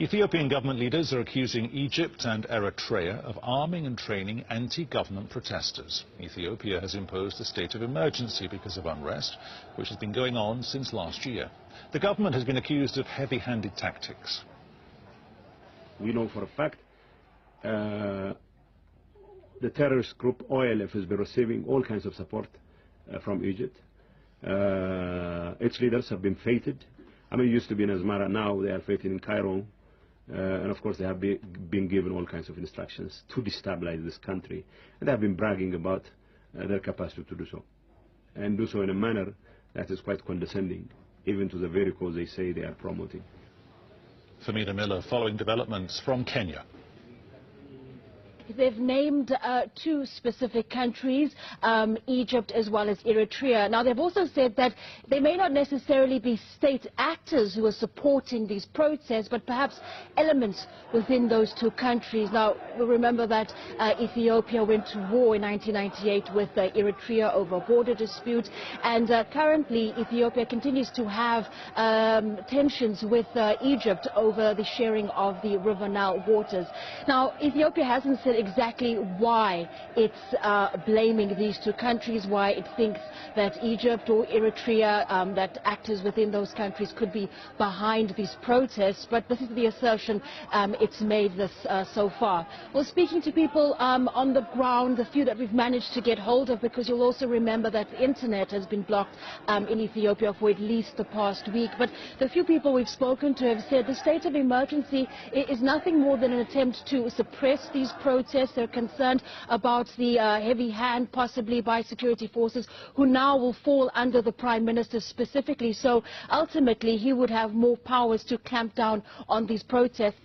Ethiopian government leaders are accusing Egypt and Eritrea of arming and training anti-government protesters. Ethiopia has imposed a state of emergency because of unrest, which has been going on since last year. The government has been accused of heavy-handed tactics. We know for a fact the terrorist group OLF has been receiving all kinds of support from Egypt. Its leaders have been feted. I mean, it used to be in Asmara, now they are feted in Cairo. And of course they have been given all kinds of instructions to destabilize this country. And they have been bragging about their capacity to do so. And do so in a manner that is quite condescending, even to the very cause they say they are promoting. Famina Miller, following developments from Kenya. They've named two specific countries, Egypt as well as Eritrea. Now, they've also said that they may not necessarily be state actors who are supporting these protests, but perhaps elements within those two countries. Now, we remember that Ethiopia went to war in 1998 with Eritrea over a border dispute, and currently Ethiopia continues to have tensions with Egypt over the sharing of the River Nile waters. Now, Ethiopia hasn't said exactly why it's blaming these two countries, why it thinks that Egypt or Eritrea, that actors within those countries could be behind these protests, but this is the assertion it's made this so far. Well, speaking to people on the ground, the few that we've managed to get hold of, because you'll also remember that the internet has been blocked in Ethiopia for at least the past week, but the few people we've spoken to have said the state of emergency is nothing more than an attempt to suppress these protests. They're concerned about the heavy hand possibly by security forces who now will fall under the Prime Minister specifically. So ultimately he would have more powers to clamp down on these protests.